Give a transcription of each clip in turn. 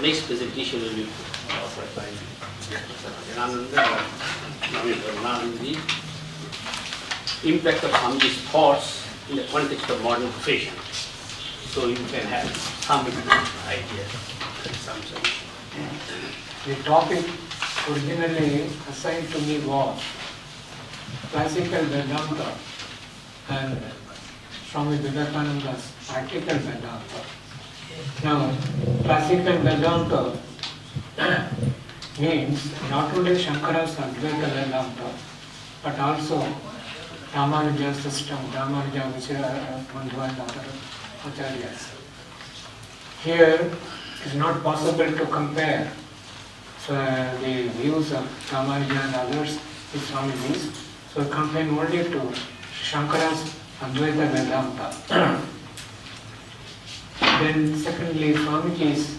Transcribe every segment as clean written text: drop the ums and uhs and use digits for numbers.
next presentation will be offered by Professor Jananand, the impact of Swamiji's thoughts in the context of modern profession. So you can have some idea, some solution. The topic originally assigned to me was classical Vedanta and Swami Vivekananda's practical Vedanta. Now, classical Vedanta means not only Shankara's Advaita Vedanta, but also Ramanuja's system, Ramanuja, Bandhu and other acharyas. Here it is not possible to compare the views of Ramanuja and others with Swamiji's, so I confine only to Shankara's Advaita Vedanta. Then secondly, Swamiji's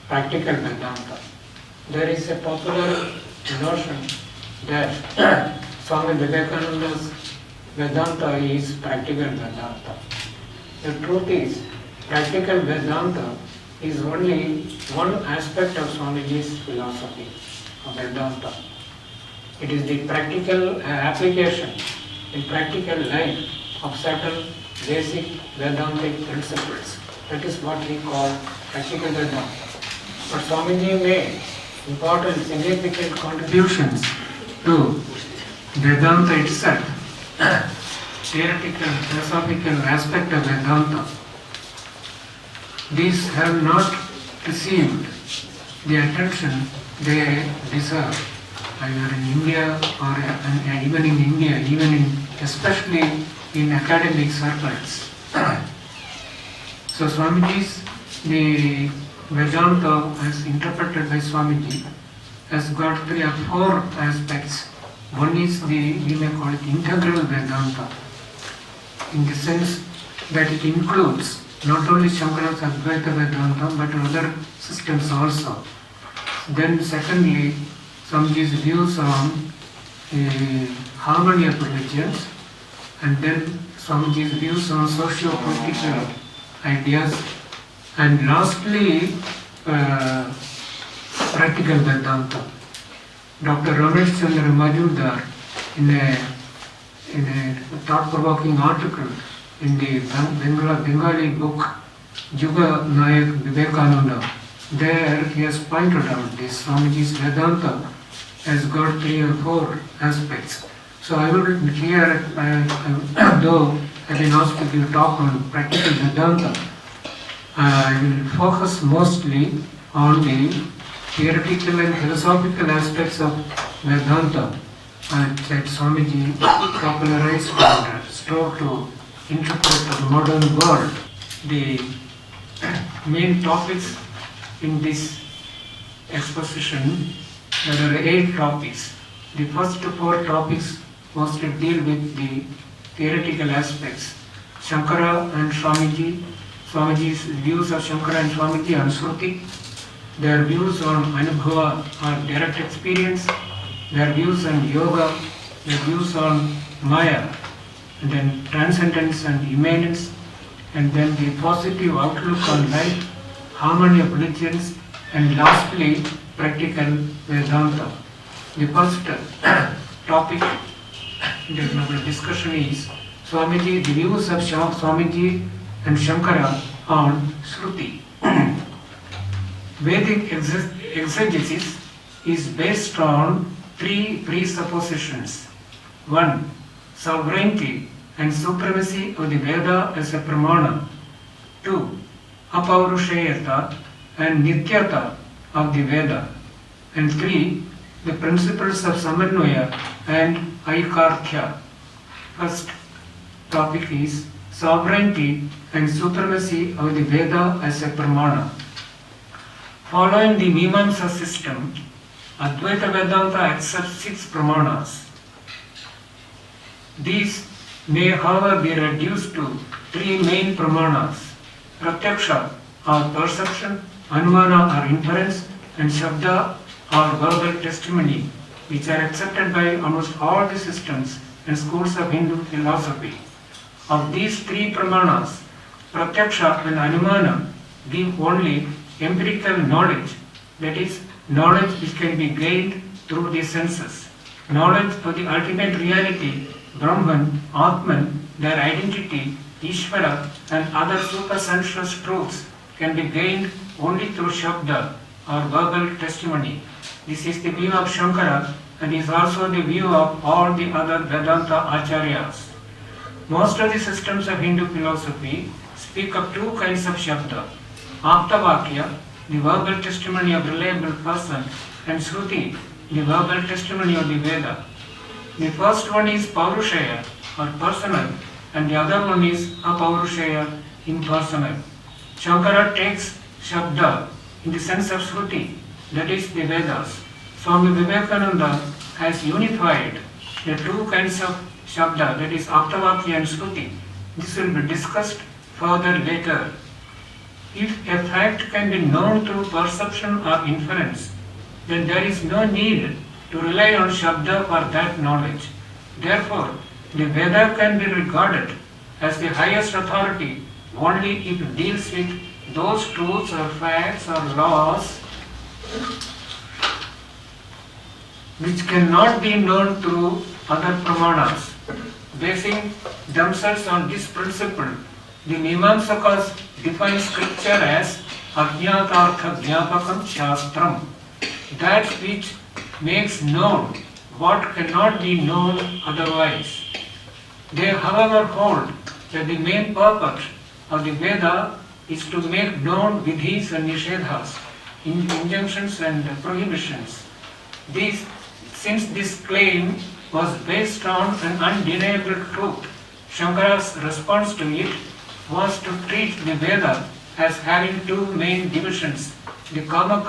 practical Vedanta. There is a popular notion that Swami Vivekananda's Vedanta is practical Vedanta. The truth is, practical Vedanta is only one aspect of Swamiji's philosophy of Vedanta. It is the practical application in practical life of certain basic Vedantic principles. That is what we call practical Vedanta. But Swamiji made important, significant contributions to Vedanta itself, theoretical, philosophical aspect of Vedanta. These have not received the attention they deserve, either in India or even in India, especially in academic circles. So Swamiji's, the Vedanta as interpreted by Swamiji has got 3 or 4 aspects. One is we may call it integral Vedanta, in the sense that it includes not only Shankara's Advaita Vedanta but other systems also. Then secondly, Swamiji's views on harmony of religions, and then Swamiji's views on socio-political ideas, and lastly practical Vedanta. Dr. Ramesh Chandra Majumdar, in a thought-provoking article in the Bengali book Juga Nayak Vivekananda, there he has pointed out this Swamiji's Vedanta has got 3 or 4 aspects. So I will here, though I've been asked to give a talk on practical Vedanta, I will focus mostly on the theoretical and philosophical aspects of Vedanta that Swamiji popularized and strove to interpret the modern world. The main topics in this exposition, there are 8 topics. The first 4 topics mostly deal with the theoretical aspects. Shankara and Swamiji, Swamiji's views of Shankara and Swamiji on Shruti, their views on Anubhava or direct experience, their views on Yoga, their views on Maya, and then transcendence and immanence, and then the positive outlook on life, harmony of religions, and lastly, practical Vedanta. The first topic in our discussion is Swamiji, the views of Swamiji and Shankara on Shruti. Vedic exegesis is based on 3 presuppositions. 1. Sovereignty and supremacy of the Veda as a pramana. 2. Apaurusheyata and Nityata of the Veda. And 3. The principles of Samanvaya and Aikarthya. First topic is sovereignty and supremacy of the Veda as a pramana. Following the Mimamsa system, Advaita Vedanta accepts 6 pramanas. These may, however, be reduced to 3 main pramanas: Pratyaksha or perception, Anumana or inference, and Shabda or verbal testimony, which are accepted by almost all the systems and schools of Hindu philosophy. Of these 3 pramanas, Pratyaksha and Anumana give only empirical knowledge, that is, knowledge which can be gained through the senses. Knowledge of the ultimate reality, Brahman, Atman, their identity, Ishvara, and other supersensuous truths can be gained only through Shabda or verbal testimony. This is the view of Shankara and is also the view of all the other Vedanta Acharyas. Most of the systems of Hindu philosophy speak of two kinds of Shabda: Aptavakya, the verbal testimony of reliable person, and Shruti, the verbal testimony of the Veda. The first one is Paurushaya or personal, and the other one is Apaurushaya, impersonal. Shankara takes Shabda in the sense of Shruti, that is the Vedas. Swami Vivekananda has unified the two kinds of Shabda, that is Aptavakya and Shruti. This will be discussed further later. If a fact can be known through perception or inference, then there is no need to rely on Shabda for that knowledge. Therefore, the Veda can be regarded as the highest authority only if it deals with those truths or facts or laws which cannot be known through other pramanas. Basing themselves on this principle, the Mimamsakas define scripture as Ajnatartha Jnapakam Shastram, that which makes known what cannot be known otherwise. They, however, hold that the main purpose of the Veda is to make known vidhis and nishedhas, injunctions and prohibitions. Since this claim was based on an undeniable truth, Shankara's response to it was to treat the Veda as having two main divisions: the Karma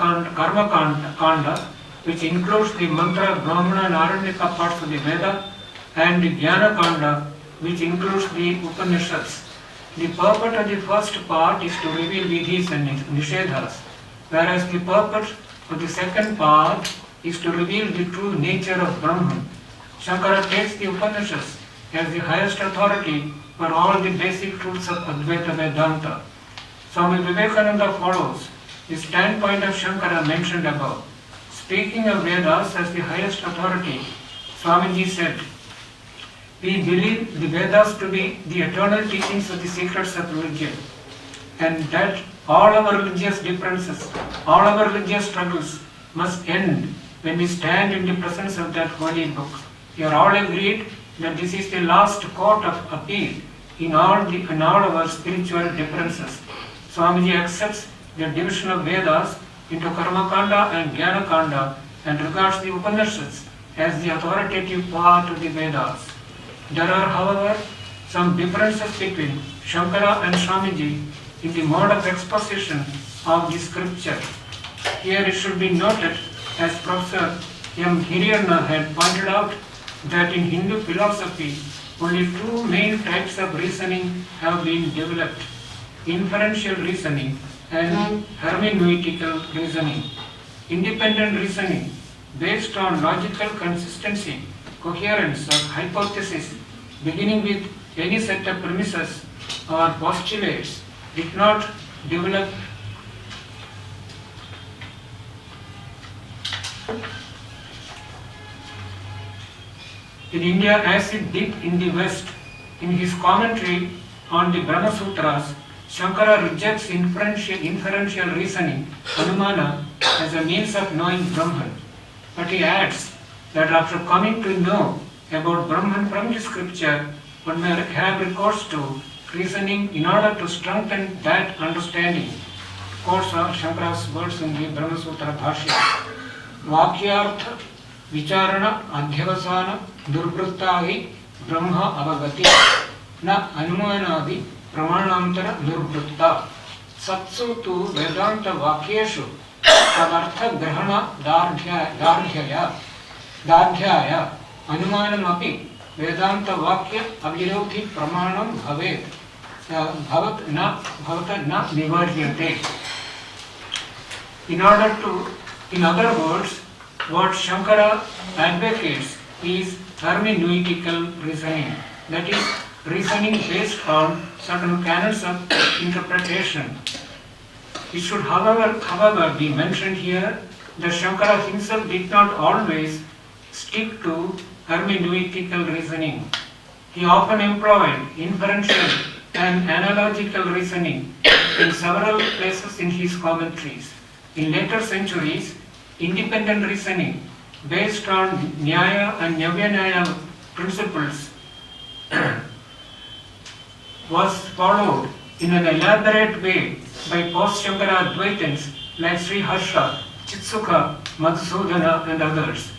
Kanda, which includes the Mantra, Brahmana and Aranyaka parts of the Veda, and the Jnana Kanda, which includes the Upanishads. The purport of the first part is to reveal vidhis and nishedhas, whereas the purport of the second part is to reveal the true nature of Brahman. Shankara takes the Upanishads as the highest authority for all the basic truths of Advaita Vedanta. Swami Vivekananda follows the standpoint of Shankara mentioned above. Speaking of Vedas as the highest authority, Swamiji said, "We believe the Vedas to be the eternal teachings of the secrets of religion, and that all our religious differences, all our religious struggles must end when we stand in the presence of that holy book. We are all agreed that this is the last court of appeal in all our spiritual differences." Swamiji accepts the division of Vedas into Karmakanda and Jnanakanda and regards the Upanishads as the authoritative part of the Vedas. There are, however, some differences between Shankara and Swamiji in the mode of exposition of the scripture. Here it should be noted, as Professor M. Hiriyana had pointed out, that in Hindu philosophy only two main types of reasoning have been developed: inferential reasoning and hermeneutical reasoning. Independent reasoning based on logical consistency, coherence or hypothesis beginning with any set of premises or postulates did not develop in India as it did in the West. In his commentary on the Brahma Sutras, Shankara rejects inferential reasoning, Anumana, as a means of knowing Brahman. But he adds that after coming to know about Brahman from the scripture, one may have recourse to reasoning in order to strengthen that understanding. Quotes are Shankara's words in the Brahma Sutra Bhashya. Vakyartha Vicharana Adhyavasana Durvrittahi Brahma Avagati Na Anumanadi Pramanantara Durvritta Satsu tu Vedanta Vakyeshu Tadartha Grahana Dardhyaya Anumanam api Vedanta Vakya Avirodhi Pramanam Bhavet Bhavata na Nivarjyate. In other words, what Shankara advocates is hermeneutical reasoning, that is, reasoning based on certain canons of interpretation. It should, however, be mentioned here that Shankara himself did not always stick to hermeneutical reasoning. He often employed inferential and analogical reasoning in several places in his commentaries. In later centuries, independent reasoning based on Nyaya and Navya principles was followed in an elaborate way by post-Shankara Advaitins like Sri Harsha, Chitsuka, Madhusudana and others.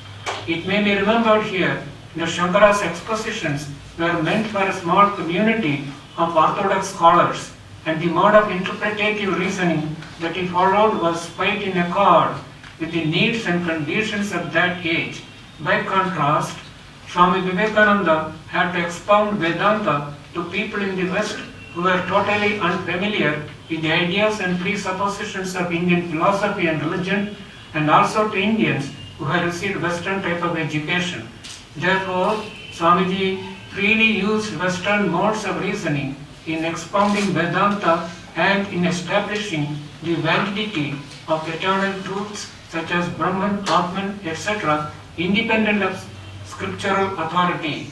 It may be remembered here that Shankara's expositions were meant for a small community of orthodox scholars, and the mode of interpretative reasoning that he followed was quite in accord with the needs and conditions of that age. By contrast, Swami Vivekananda had to expound Vedanta to people in the West who were totally unfamiliar with the ideas and presuppositions of Indian philosophy and religion, and also to Indians who had received Western type of education. Therefore, Swamiji freely used Western modes of reasoning in expounding Vedanta and in establishing the validity of eternal truths such as Brahman, Atman, etc., independent of scriptural authority.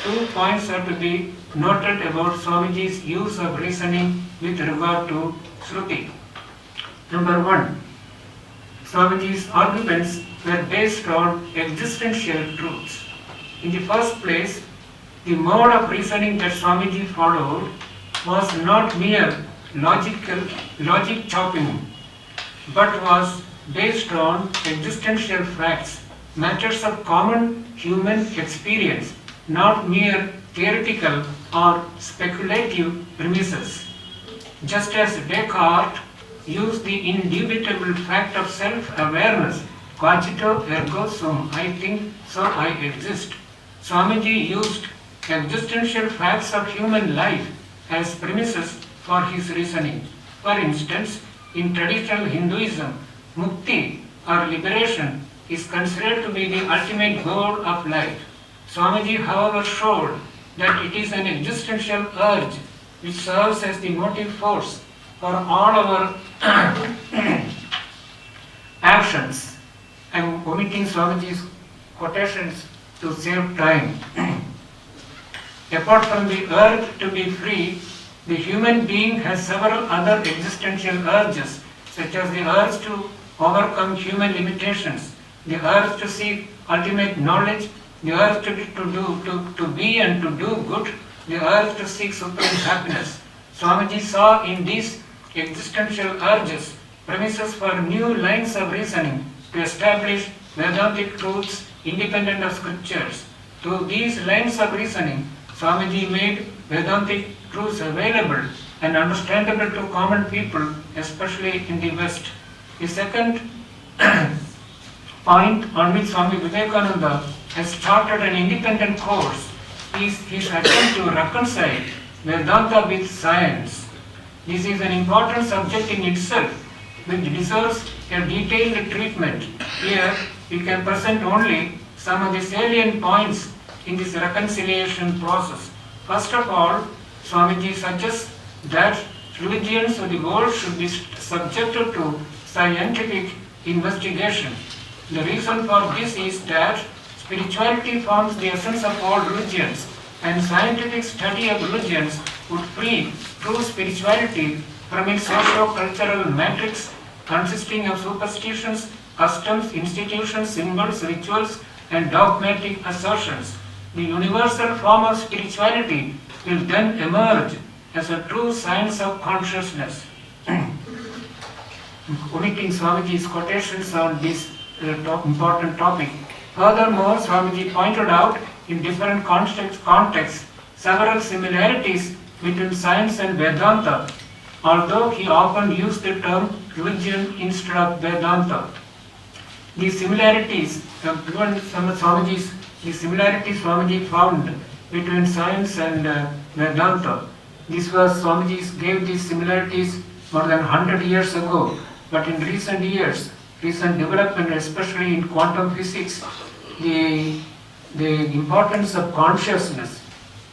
2 points are to be noted about Swamiji's use of reasoning with regard to Shruti. Number 1, Swamiji's arguments were based on existential truths. In the first place, the mode of reasoning that Swamiji followed was not mere logic chopping, but was based on existential facts, matters of common human experience, not mere theoretical or speculative premises. Just as Descartes used the indubitable fact of self-awareness, cogito ergo sum, I think, so I exist, Swamiji used existential facts of human life as premises for his reasoning. For instance, in traditional Hinduism, mukti or liberation is considered to be the ultimate goal of life. Swamiji, however, showed that it is an existential urge which serves as the motive force for all our actions. I am omitting Swamiji's quotations to save time. Apart from the urge to be free, the human being has several other existential urges, such as the urge to overcome human limitations, the urge to seek ultimate knowledge, the urge to be and to do good, the urge to seek supreme happiness. Swamiji saw in these existential urges premises for new lines of reasoning to establish Vedantic truths independent of scriptures. Through these lines of reasoning, Swamiji made Vedantic truths available and understandable to common people, especially in the West. The second point on which Swami Vivekananda has charted an independent course is his attempt to reconcile Vedanta with science. This is an important subject in itself, which deserves a detailed treatment. Here, we can present only some of the salient points in this reconciliation process. First of all, Swamiji suggests that religions of the world should be subjected to scientific investigation. The reason for this is that spirituality forms the essence of all religions, and scientific study of religions would free true spirituality from its socio-cultural matrix consisting of superstitions, customs, institutions, symbols, rituals, and dogmatic assertions. The universal form of spirituality will then emerge as a true science of consciousness. Omitting Swamiji's quotations on this important topic. Furthermore, Swamiji pointed out in different contexts several similarities between science and Vedanta, although he often used the term religion instead of Vedanta. The similarities Swamiji found between science and Vedanta. Swamiji gave these similarities more than 100 years ago, but in recent years, recent development, especially in quantum physics, the importance of consciousness,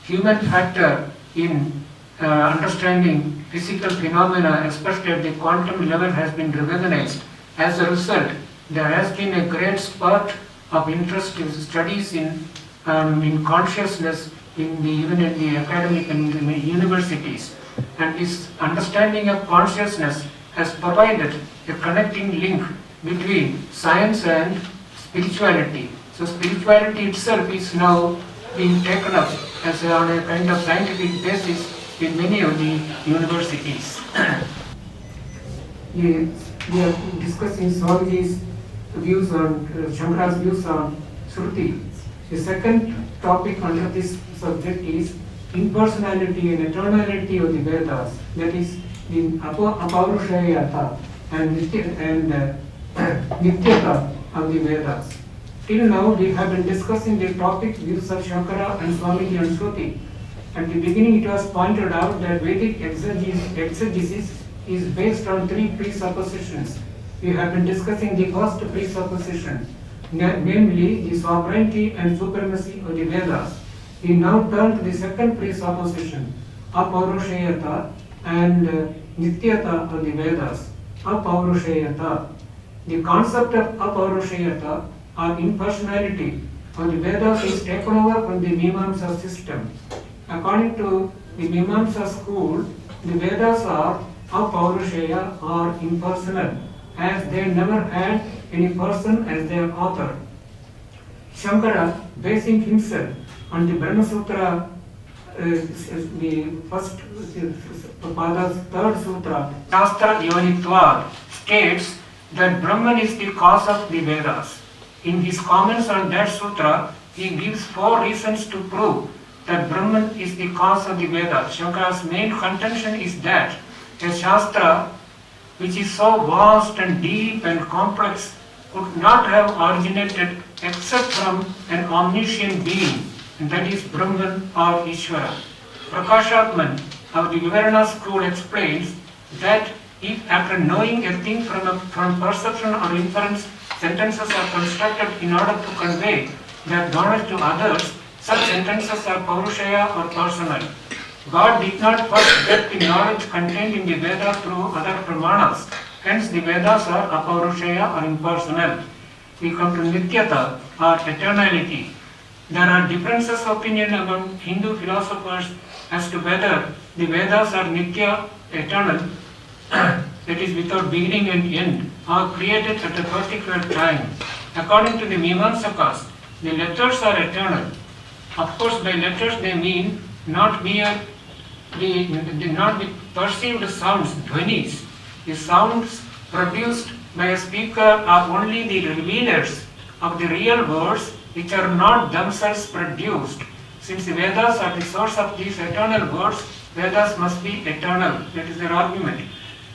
human factor in understanding physical phenomena, especially at the quantum level, has been recognized. As a result, there has been a great spurt of interest in studies in consciousness even in the academic and in the universities. And this understanding of consciousness has provided a connecting link between science and spirituality. So spirituality itself is now being taken up as on a kind of scientific basis in many of the universities. We are discussing Swamiji's views on Shankara's views on Shruti. The second topic under this subject is impersonality and eternality of the Vedas, that is the Apaurushayata and Nityata of the Vedas. Till now we have been discussing the topic views of Shankara and Swamiji and Shruti. At the beginning it was pointed out that Vedic exegesis is based on three presuppositions. We have been discussing the first presupposition, namely the sovereignty and supremacy of the Vedas. We now turn to the second presupposition, Apaurushayata and Nityata of the Vedas. Apaurushayata. The concept of Apaurushayata or impersonality of the Vedas is taken over from the Mimamsa system. According to the Mimamsa school, the Vedas are Apaurushaya or impersonal, as they never had any person as their author. Shankara, basing himself on the Brahma Sutra, the first Pada's third sutra, Shastra Yonitvad, states that Brahman is the cause of the Vedas. In his comments on that sutra, he gives 4 reasons to prove that Brahman is the cause of the Vedas. Shankara's main contention is that a Shastra which is so vast and deep and complex could not have originated except from an omniscient being, and that is Brahman or Ishvara. Prakashatman of the Vivarana school explains that if after knowing a thing from perception or inference, sentences are constructed in order to convey their knowledge to others, such sentences are Paurushaya or personal. God did not first get the knowledge contained in the Veda through other pramanas, hence the Vedas are Apaurushaya or impersonal. We come to Nityata or eternality. There are differences of opinion among Hindu philosophers as to whether the Vedas are Nitya, eternal, that is without beginning and end, or created at a particular time. According to the Mimamsakas, the letters are eternal. Of course, by letters they mean not mere not the perceived sounds, dhvanis. The sounds produced by a speaker are only the revealers of the real words which are not themselves produced. Since the Vedas are the source of these eternal words, Vedas must be eternal. That is their argument.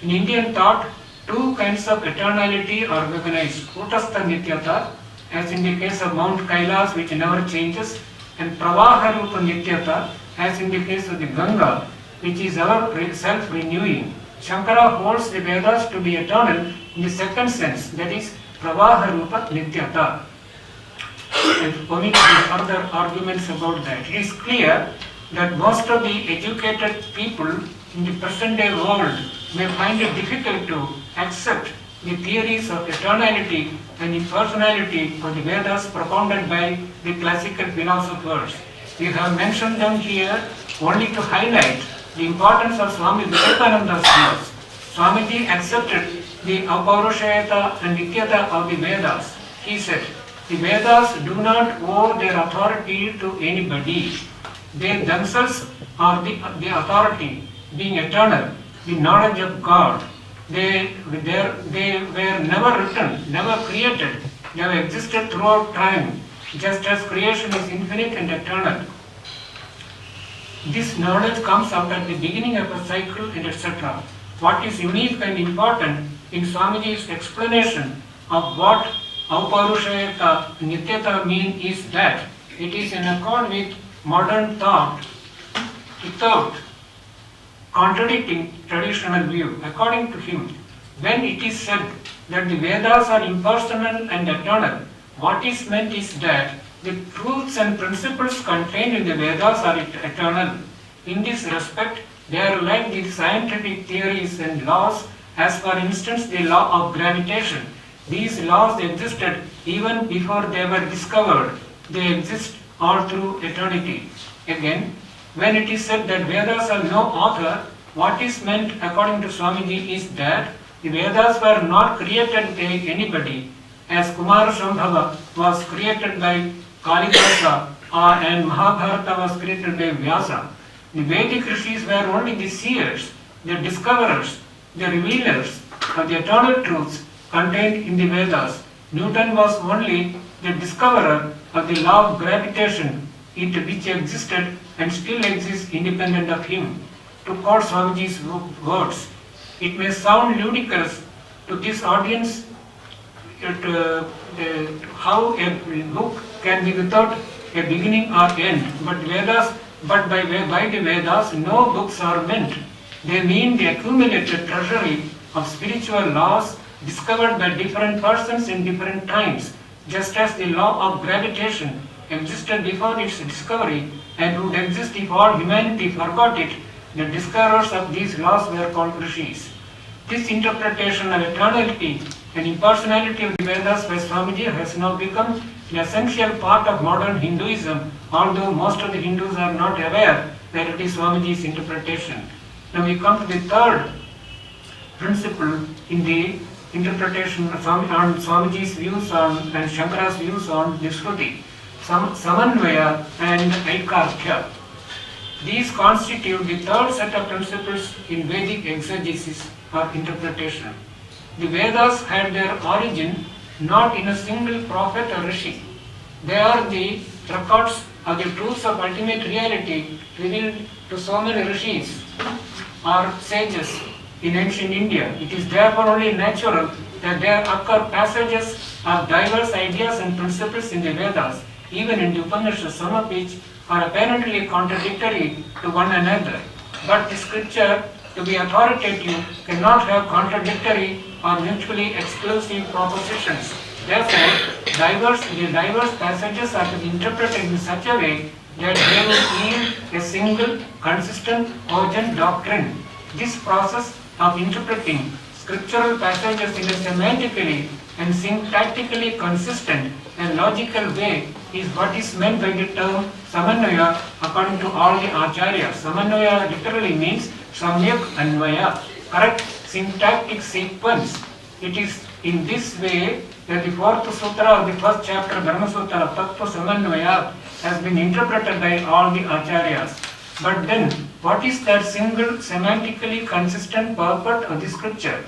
In Indian thought, 2 kinds of eternality are recognized. Kutastha Nityata, as in the case of Mount Kailas which never changes, and Pravaha Rupa Nityata, as in the case of the Ganga, which is ever self-renewing. Shankara holds the Vedas to be eternal in the second sense, that is Pravaha Rupa Nityata. And omit further arguments about that. It is clear that most of the educated people in the present day world may find it difficult to accept the theories of eternality and impersonality of the Vedas propounded by the classical philosophers. We have mentioned them here only to highlight the importance of Swami Vivekananda's views. Swamiji accepted the Apaurushayata and Nityata of the Vedas. He said, the Vedas do not owe their authority to anybody. They themselves are the authority, being eternal, the knowledge of God. They were never written, never created. They have existed throughout time, just as creation is infinite and eternal. This knowledge comes out at the beginning of a cycle and etc. What is unique and important in Swamiji's explanation of what Apaurushayata Nityata mean is that it is in accord with modern thought without contradicting traditional view. According to him, when it is said that the Vedas are impersonal and eternal, what is meant is that the truths and principles contained in the Vedas are eternal. In this respect, They are like the scientific theories and laws, as for instance the law of gravitation. These laws existed even before they were discovered. They exist all through eternity. Again, when it is said that Vedas have no author, what is meant according to Swamiji is that the Vedas were not created by anybody, as Kumara Sambhava was created by Kalidasa and Mahabharata was created by Vyasa. The Vedic rishis were only the seers, the discoverers, the revealers of the eternal truths contained in the Vedas. Newton was only the discoverer of the law of gravitation, which existed and still exists independent of him. To quote Swamiji's words, it may sound ludicrous to this audience how a book can be without a beginning or end, but by the Vedas, no books are meant. They mean the accumulated treasury of spiritual laws discovered by different persons in different times, just as the law of gravitation existed before its discovery and would exist if all humanity forgot it. The discoverers of these laws were called rishis. This interpretation of eternality and impersonality of the Vedas by Swamiji has now become an essential part of modern Hinduism, although most of the Hindus are not aware that it is Swamiji's interpretation. Now we come to the third principle in the interpretation on Swamiji's views on and Shankara's views on Vishruti, Samanvaya and Aikarthya. These constitute the third set of principles in Vedic exegesis or interpretation. The Vedas had their origin not in a single prophet or rishi. They are the records of the truths of ultimate reality revealed to so many rishis or sages in ancient India. It is therefore only natural that there occur passages of diverse ideas and principles in the Vedas, even in the Upanishads, some of which are apparently contradictory to one another. But the scripture, to be authoritative, cannot have contradictory or mutually exclusive propositions. Therefore, the diverse passages are to be interpreted in such a way that they will yield a single, consistent, cogent doctrine. This process of interpreting scriptural passages in a semantically and syntactically consistent and logical way is what is meant by the term Samanvaya according to all the acharyas. Samanvaya literally means Samyak Anvaya, correct syntactic sequence. It is in this way that the fourth sutra of the first chapter, Brahma Sutra, Tattva Samanvaya, has been interpreted by all the acharyas. But then, what is that single semantically consistent purport of the scripture?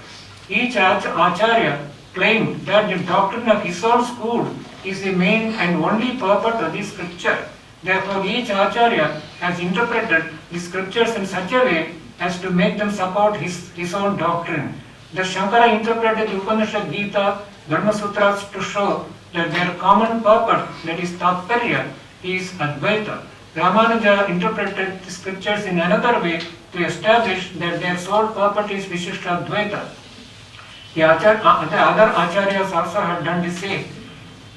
Each acharya claimed that the doctrine of his own school is the main and only purport of the scripture. Therefore, each acharya has interpreted the scriptures in such a way as to make them support his own doctrine. The Shankara interpreted the Upanishad, Gita, Dharma Sutras to show that their common purport, that is Tatparya, is Advaita. Ramanuja interpreted the scriptures in another way to establish that their sole purport is Vishishta Advaita. The other acharyas also have done the same.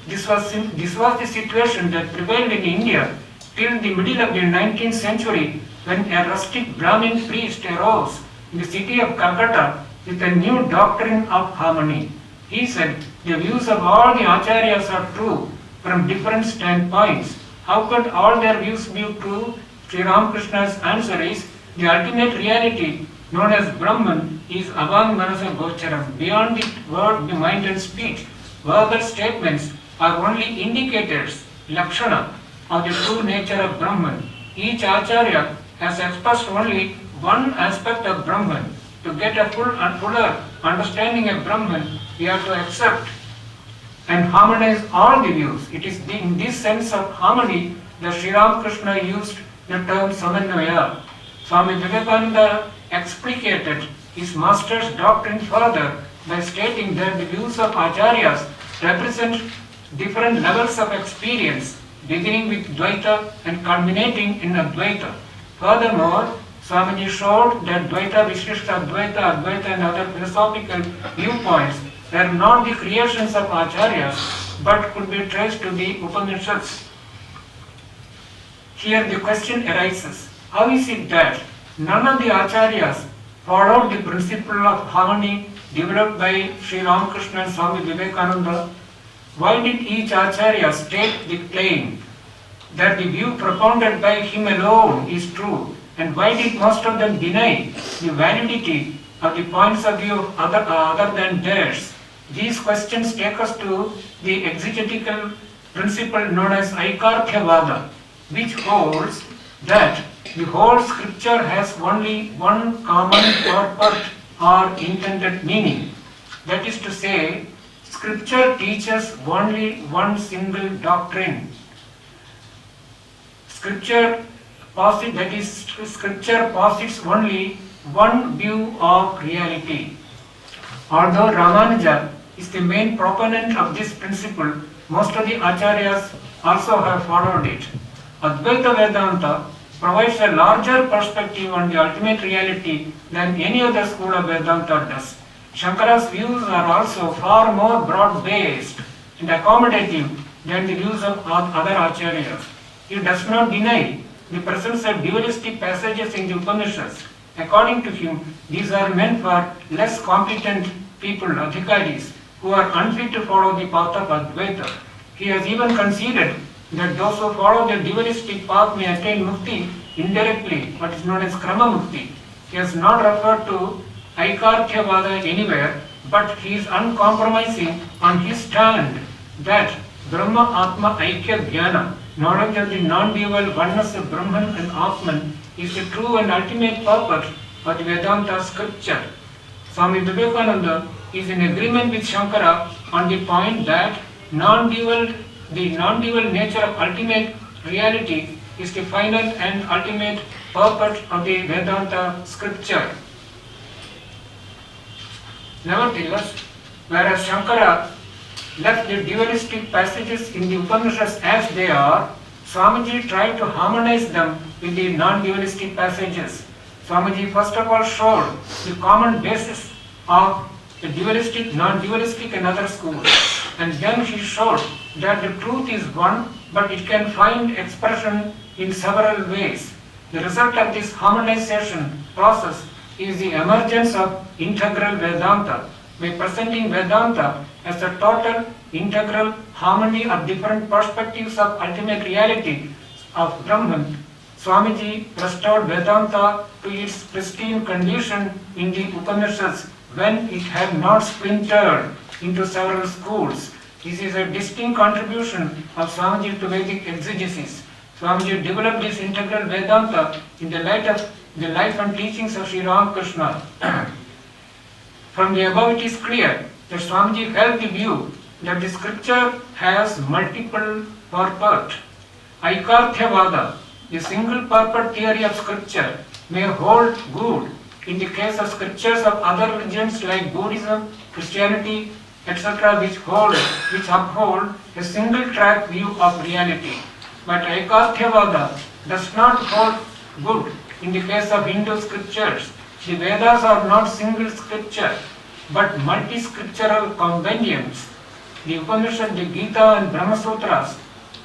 This was the situation that prevailed in India till the middle of the 19th century, when a rustic Brahmin priest arose in the city of Calcutta with a new doctrine of harmony. He said, the views of all the acharyas are true from different standpoints. How could all their views be true? Sri Ramakrishna's answer is, the ultimate reality known as Brahman is Avang Manasa Gocharam, beyond the word, the mind and speech. Verbal statements are only indicators, lakshana, of the true nature of Brahman. Each acharya has expressed only one aspect of Brahman. To get a fuller understanding of Brahman, we have to accept and harmonize all the views. It is in this sense of harmony that Sri Ramakrishna used the term Samanvaya. Swami Vivekananda explicated his master's doctrine further by stating that the views of acharyas represent different levels of experience, beginning with Dvaita and culminating in Advaita. Furthermore, Swamiji showed that Dvaita, Vishishta Advaita, Advaita and other philosophical viewpoints were not the creations of acharyas, but could be traced to the Upanishads. Here the question arises, how is it that None of the acharyas followed the principle of harmony developed by Sri Ramakrishna and Swami Vivekananda. Why did each acharya state the claim that the view propounded by him alone is true, and why did most of them deny the validity of the points of view other than theirs? These questions take us to the exegetical principle known as Aikarthyavada, which holds that the whole scripture has only one common purport or intended meaning. That is to say, scripture teaches only one single doctrine. Scripture posits only one view of reality. Although Ramanuja is the main proponent of this principle, most of the acharyas also have followed it. Advaita Vedanta provides a larger perspective on the ultimate reality than any other school of Vedanta does. Shankara's views are also far more broad-based and accommodative than the views of other acharyas. He does not deny the presence of dualistic passages in the Upanishads. According to him, these are meant for less competent people, adhikaris, who are unfit to follow the path of Advaita. He has even conceded that those who follow the dualistic path may attain mukti indirectly, what is known as krama mukti. He has not referred to Aikarthyavada anywhere, but he is uncompromising on his stand that Brahma Atma Aikya Jnana, knowledge of the non-dual oneness of Brahman and Atman, is the true and ultimate purpose of the Vedanta scripture. Swami Vivekananda is in agreement with Shankara on the point that the non-dual nature of ultimate reality is the final and ultimate purpose of the Vedanta scripture. Nevertheless, whereas Shankara left the dualistic passages in the Upanishads as they are, Swamiji tried to harmonize them with the non-dualistic passages. Swamiji first of all showed the common basis of the dualistic, non-dualistic and other schools. And then he showed that the truth is one, but it can find expression in several ways. The result of this harmonization process is the emergence of integral Vedanta. By presenting Vedanta as a total, integral harmony of different perspectives of ultimate reality of Brahman, Swamiji restored Vedanta to its pristine condition in the Upanishads when it had not splintered into several schools. This is a distinct contribution of Swamiji to Vedic exegesis. Swamiji developed this integral Vedanta in the light of the life and teachings of Sri Ramakrishna. From the above it is clear that Swamiji held the view that the scripture has multiple purport. Aikarthyavada, the single purport theory of scripture, may hold good in the case of scriptures of other religions like Buddhism, Christianity, etc., which uphold a single track view of reality. But Aikarthyavada does not hold good in the case of Hindu scriptures. The Vedas are not single scripture, but multi-scriptural compendiums. The Upanishad, the Gita and Brahma Sutras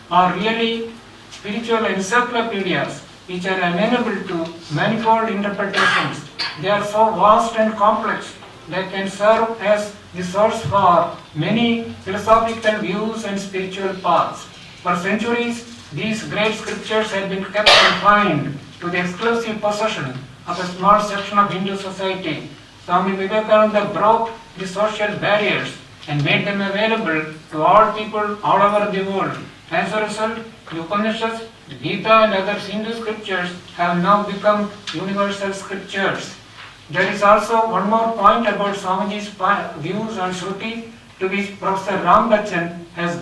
are really spiritual encyclopedias which are amenable to manifold interpretations. They are so vast and complex they can serve as the source for many philosophical views and spiritual paths. For centuries, these great scriptures have been kept confined to the exclusive possession of a small section of Hindu society. Swami Vivekananda broke the social barriers and made them available to all people all over the world. As a result, the Upanishads, the Gita and other Hindu scriptures have now become universal scriptures. There is also one more point about Swamiji's views on Shruti, to which Professor Ram Bachchan has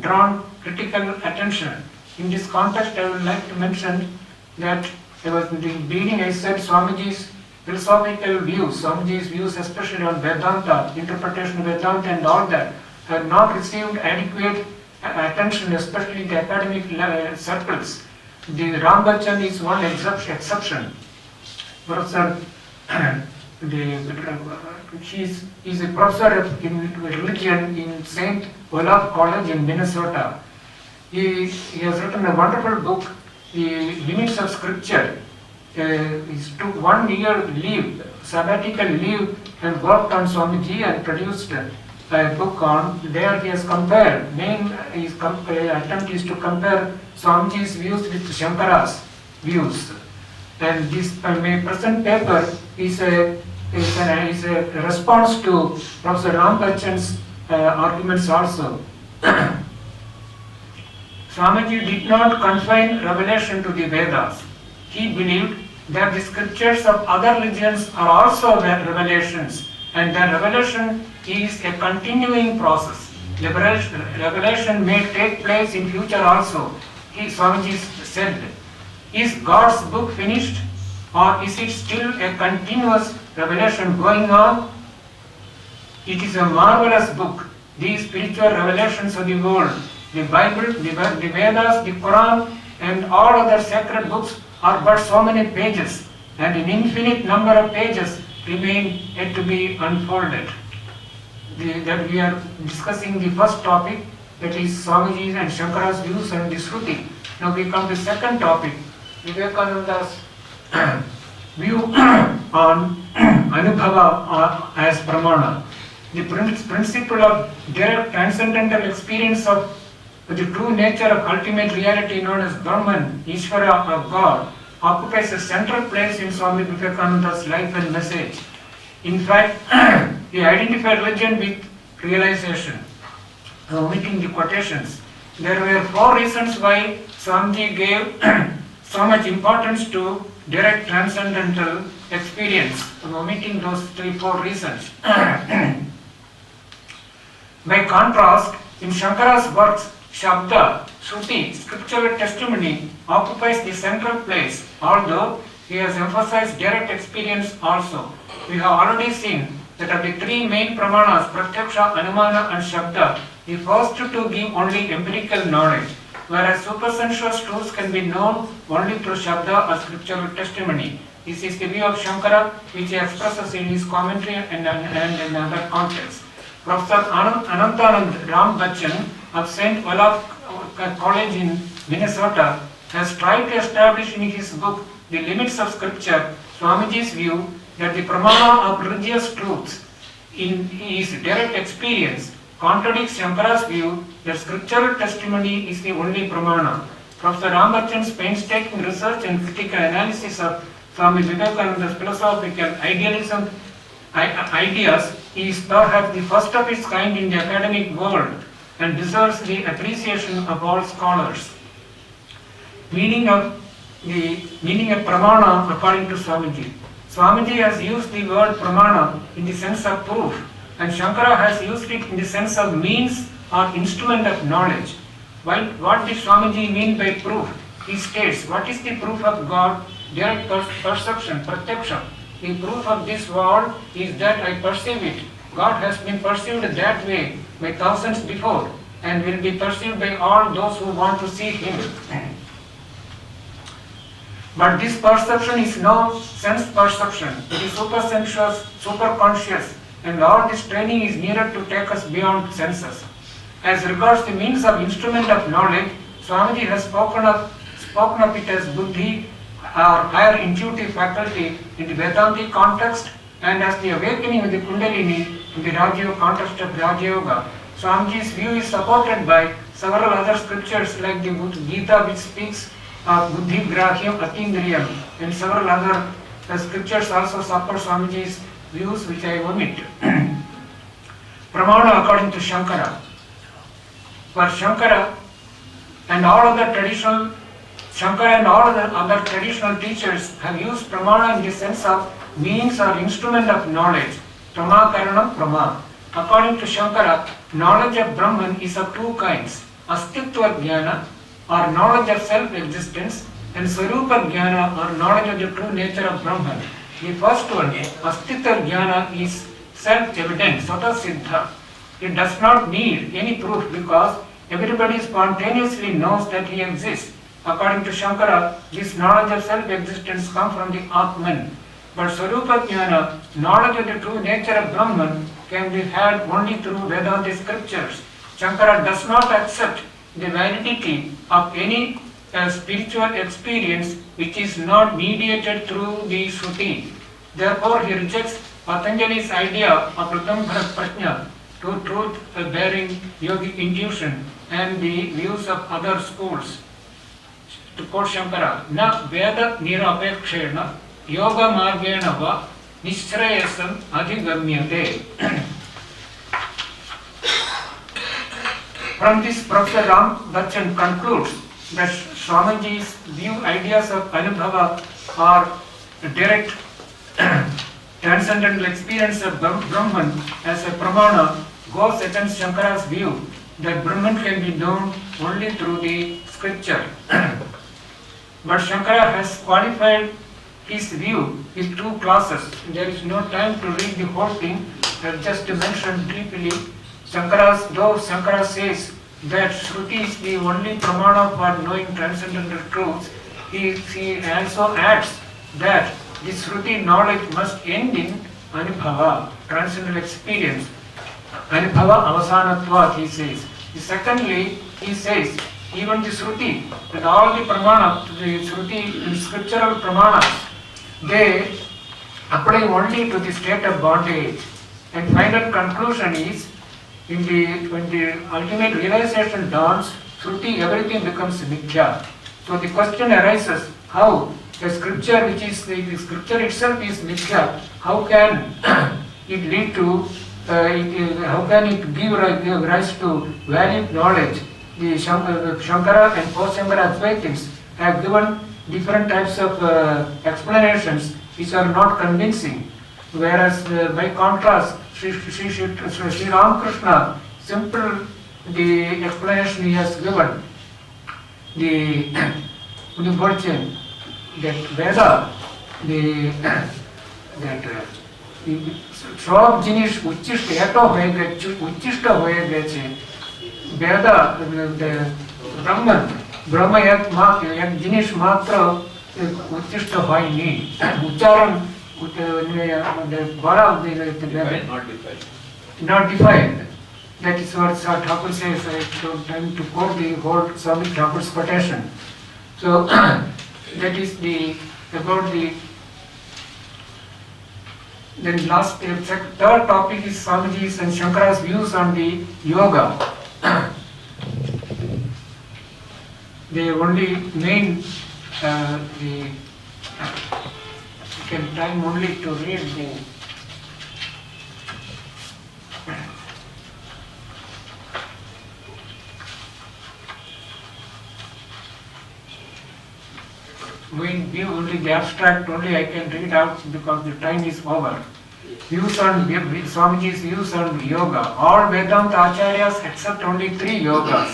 drawn critical attention. In this context, I would like to mention that in the beginning I said Swamiji's philosophical views, Swamiji's views especially on Vedanta, interpretation of Vedanta and all that, have not received adequate attention, especially in the academic circles. The Ram Bachchan is one exception. Professor, he is a professor in religion in St. Olaf College in Minnesota. He has written a wonderful book, The Limits of Scripture. he took 1 year leave, sabbatical leave, and worked on Swamiji and produced a book on. There he has compared. His attempt is to compare Swamiji's views with Shankara's views. And this present paper is a response to Professor Ram Bachchan's arguments also. Swamiji did not confine revelation to the Vedas. He believed that the scriptures of other religions are also revelations, and that revelation is a continuing process. Revelation may take place in future also. Swamiji said, is God's book finished, or is it still a continuous revelation going on? It is a marvelous book, these spiritual revelations of the world. The Bible, the Vedas, the Quran, and all other sacred books are but so many pages, and an infinite number of pages remain yet to be unfolded. That we are discussing the first topic, that is Swamiji's and Shankara's views on the Shruti. Now we come to the second topic, Vivekananda's view on Anubhava as Pramana. The principle of direct transcendental experience of the true nature of ultimate reality known as Brahman, Ishvara or God, occupies a central place in Swami Vivekananda's life and message. In fact, he identified religion with realization. Omitting the quotations, there were 4 reasons why Swamiji gave so much importance to direct transcendental experience. Omitting those 3-4 reasons. By contrast, in Shankara's works, Shabda, Shruti, scriptural testimony occupies the central place, although he has emphasized direct experience also. We have already seen that of the 3 main pramanas, Pratyaksha, Anumana and Shabda, the first 2 give only empirical knowledge, whereas supersensuous truths can be known only through Shabda or scriptural testimony. This is the view of Shankara, which he expresses in his commentary and in other contexts. Professor Anantanand Ram Bachchan of St. Olaf College in Minnesota has tried to establish in his book The Limits of Scripture Swamiji's view that the pramana of religious truths in his direct experience contradicts Shankara's view that scriptural testimony is the only pramana. Professor Ram Bachchan's painstaking research and critical analysis of Swami Vivekananda's philosophical idealism ideas is perhaps the first of its kind in the academic world and deserves the appreciation of all scholars. Meaning of pramana according to Swamiji. Swamiji has used the word pramana in the sense of proof, and Shankara has used it in the sense of means or instrument of knowledge. What did Swamiji mean by proof? He states, what is the proof of God? Direct perception, pratyaksha. The proof of this world is that I perceive it. God has been perceived that way by thousands before and will be perceived by all those who want to see Him. But this perception is no sense perception. It is supersensuous, superconscious, and all this training is needed to take us beyond senses. As regards the means of instrument of knowledge, Swamiji has spoken of it as buddhi, or higher intuitive faculty in the Vedantic context, and as the awakening of the Kundalini in the Raja context of Raja Yoga. Swamiji's view is supported by several other scriptures like the Gita, which speaks of buddhi grahyam atindriyam, and several other scriptures also support Swamiji's views, which I omit. Pramana according to Shankara. For Shankara and all other traditional teachers have used pramana in the sense of means or instrument of knowledge. Pramakaranam prama. According to Shankara, knowledge of Brahman is of 2 kinds. Astitva jnana, or knowledge of self-existence, and Swarupa jnana, or knowledge of the true nature of Brahman. The first one, Astitva jnana, is self-evident, Sata Siddha. It does not need any proof because everybody spontaneously knows that he exists. According to Shankara, this knowledge of self-existence comes from the Atman. But Swarupa Jnana, knowledge of the true nature of Brahman, can be had only through Vedanta scriptures. Shankara does not accept the validity of any a spiritual experience which is not mediated through the Shruti. Therefore, he rejects Patanjali's idea of Ridambhara Prajna to truth-bearing yogic intuition and the views of other schools. To quote Shankara, na veda nirapekshena yoga margena va nishrayasam adhigamyate. From this, Professor Ram Bachchan concludes that Swamiji's view ideas of Anubhava are direct transcendental experience of Brahman as a pramana goes against Shankara's view that Brahman can be known only through the scripture. But Shankara has qualified his view with two clauses. There is no time to read the whole thing, just to mention briefly. Though Shankara says that Shruti is the only pramana for knowing transcendental truths, he also adds that this Shruti knowledge must end in Anubhava, transcendental experience. Anubhava avasanatvat, he says. Secondly, he says, even the Shruti, that all the pramana, the Shruti, the scriptural pramanas, they apply only to the state of bondage. And final conclusion is, when the ultimate realization dawns, Shruti, everything becomes mithya. So the question arises, how the scripture, which is the scripture itself is mithya, how can it lead to, how can it give rise to valid knowledge? The Shankara and post-Shankara Advaitins have given different types of explanations which are not convincing. Whereas by contrast, Sri Ramakrishna, simple the explanation he has given, the Bachchan, that Veda, সব জিনিস উচ্ছিষ্ট এত হয়ে গেছে, উচ্ছিষ্ট হয়ে গেছে, বেদা ব্রহ্ম এক জিনিস মাত্র উচ্ছিষ্ট হয়নি, উচ্চারণ বলা not defined. That is what Thakur says. I don't time to quote the whole Swami Thakur's quotation. So that is about the. Then third topic is Swamiji's and Shankara's views on the yoga. The only main can time only to read the main view, only the abstract only I can read out because the time is over. Views on Swamiji's views on yoga. All Vedanta acharyas accept only three yogas: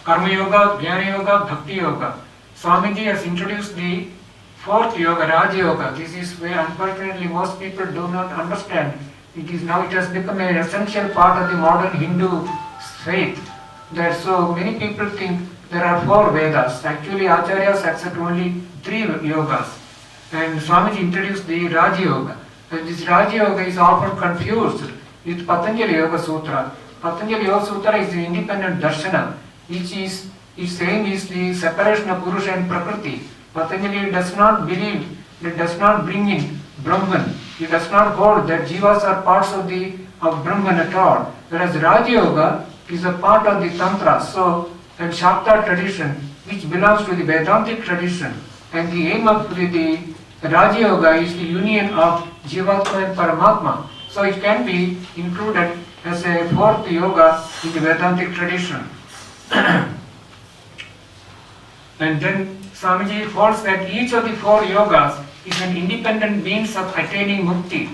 Karma Yoga, Jnana Yoga, Bhakti Yoga. Swamiji has introduced the fourth yoga, Raja Yoga. This is where unfortunately most people do not understand. It has become an essential part of the modern Hindu faith. That so many people think there are four Vedas. Actually, acharyas accept only three yogas. And Swamiji introduced the Raja Yoga. And this Raja Yoga is often confused with Patanjali Yoga Sutra. Patanjali Yoga Sutra is the independent darshana, which is its aim is the separation of Purusha and Prakriti. Patanjali does not believe, it does not bring in Brahman. It does not hold that jivas are parts of Brahman at all. Whereas Raja Yoga is a part of the Tantra, and Shakta tradition, which belongs to the Vedantic tradition. And the aim of the Raja Yoga is the union of Jivatma and Paramatma. So it can be included as a fourth yoga in the Vedantic tradition. And then Swamiji holds that each of the four yogas is an independent means of attaining mukti.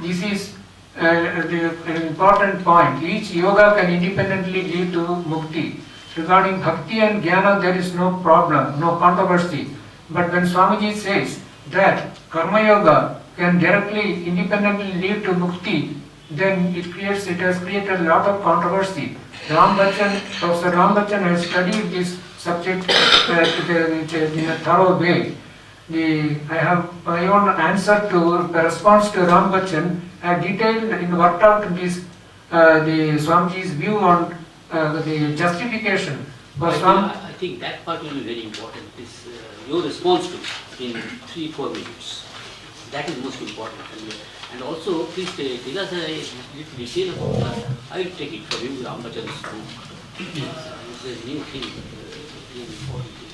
This is an important point. Each yoga can independently lead to mukti. Regarding bhakti and jnana, there is no problem, no controversy. But when Swamiji says that karma yoga can directly, independently lead to mukti, then it has created a lot of controversy. Professor Ram Bachchan has studied this subject in a thorough way. I have my own answer to the response to Ram Bachchan. I detailed and worked out this the Swamiji's view on the justification for Swami. think that part will be very important. This your response to in 3-4 minutes. That is most important. And also, please tell us a little detail about I will take it from you, Rambachan's book. It's a new thing, really important thing.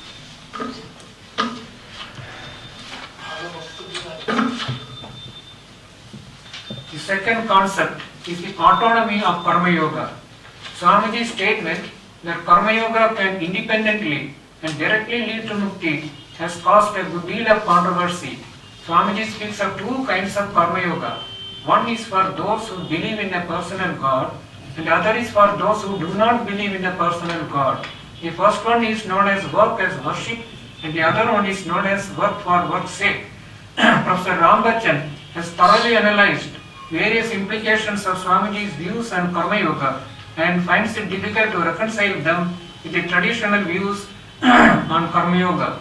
The second concept is the autonomy of Karma Yoga. Swamiji's statement that Karma Yoga can independently and directly lead to mukti has caused a good deal of controversy. Swamiji speaks of two kinds of Karma Yoga. One is for those who believe in a personal God, and the other is for those who do not believe in a personal God. The first one is known as work as worship, and the other one is known as work for work's sake. Professor Rambachan has thoroughly analyzed various implications of Swamiji's views on Karma Yoga and finds it difficult to reconcile them with the traditional views on Karma Yoga.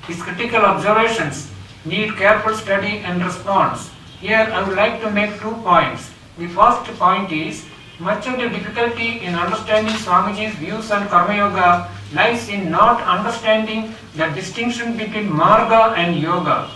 His critical observations need careful study and response. Here I would like to make 2 points. The first point is, much of the difficulty in understanding Swamiji's views on Karma Yoga lies in not understanding the distinction between Marga and Yoga.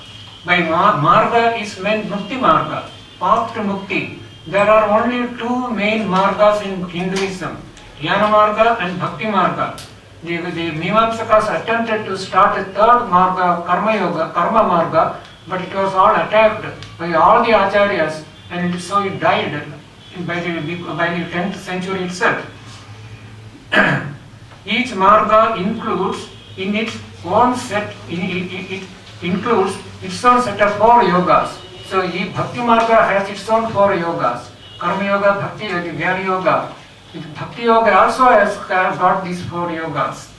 By Marga is meant Mukti Marga, path to Mukti. There are only 2 main Margas in Hinduism, Jnana Marga and Bhakti Marga. The Mimamsakas attempted to start a third Marga, Karma Marga, but it was all attacked by all the Acharyas, and so it died by the 10th century itself. Each Marga includes in its own set, it includes its own set of 4 yogas. So Bhakti Marga has its own 4 yogas. Karma Yoga, Bhakti Yoga, Jnana Yoga. Bhakti Yoga also has got these 4 yogas.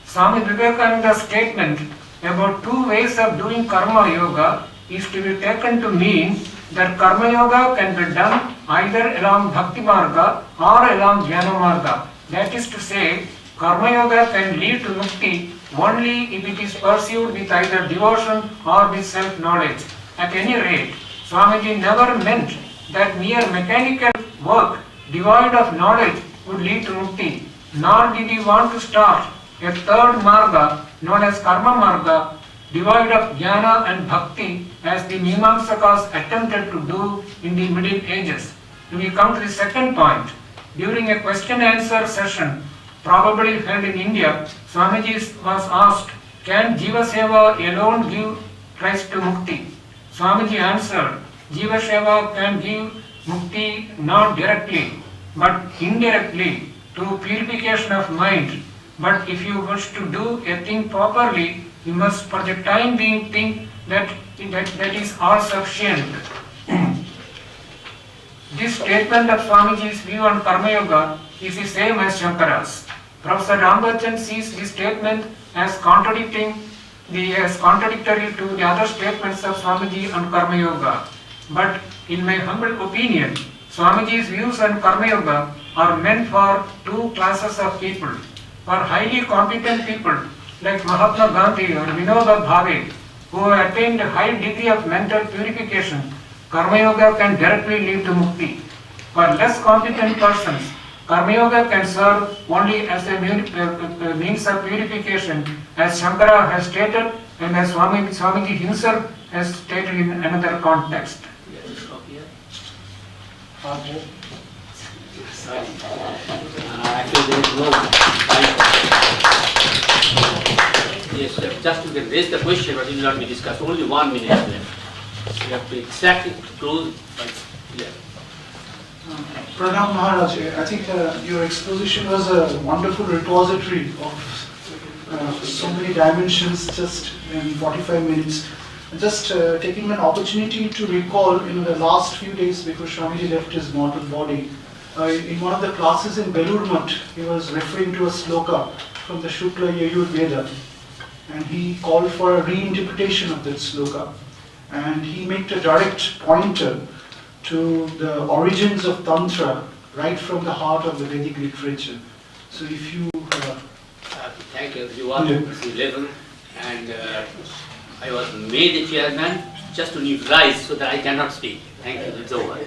Swami Vivekananda's statement about 2 ways of doing Karma Yoga is to be taken to mean that Karma Yoga can be done either along Bhakti Marga or along Jnana Marga. That is to say, Karma Yoga can lead to Mukti only if it is pursued with either devotion or with self-knowledge. At any rate, Swamiji never meant that mere mechanical work devoid of knowledge would lead to Mukti, nor did he want to start a third Marga known as Karma Marga, devoid of Jnana and Bhakti, as the Mimamsakas attempted to do in the Middle Ages. We come to the second point. During a question-answer session, probably held in India, Swamiji was asked, can Jiva Seva alone give rise to Mukti? Swamiji answered, Jiva Seva can give Mukti not directly, but indirectly, to purification of mind. But if you wish to do a thing properly, you must for the time being think that is all sufficient. This statement of Swamiji's view on Karma Yoga is the same as Shankara's. Professor Rambachan sees this statement as contradictory to the other statements of Swamiji on Karma Yoga. But in my humble opinion, Swamiji's views on Karma Yoga are meant for 2 classes of people. For highly competent people like Mahatma Gandhi or Vinoba Bhave, who have attained a high degree of mental purification, Karma Yoga can directly lead to Mukti. For less competent persons, Karma Yoga can serve only as a means of purification, as Shankara has stated and as Swamiji himself has stated in another context. Sorry. Actually, there is no time. Yes, just you can raise the question, but it will not be discussed. Only 1 minute left. You have to exactly close. Yeah. Pranam Maharaj, I think your exposition was a wonderful repository of so many dimensions just in 45 minutes. Just taking an opportunity to recall in the last few days before Swamiji left his mortal body, in one of the classes in Belur Math, he was referring to a sloka from the Shukla Yajur Veda, and he called for a reinterpretation of that sloka, and he made a direct pointer to the origins of Tantra right from the heart of the Vedic literature. So if you... Thank you. You are level, and I was made a chairman just to neutralize so that I cannot speak. Thank you. It's over.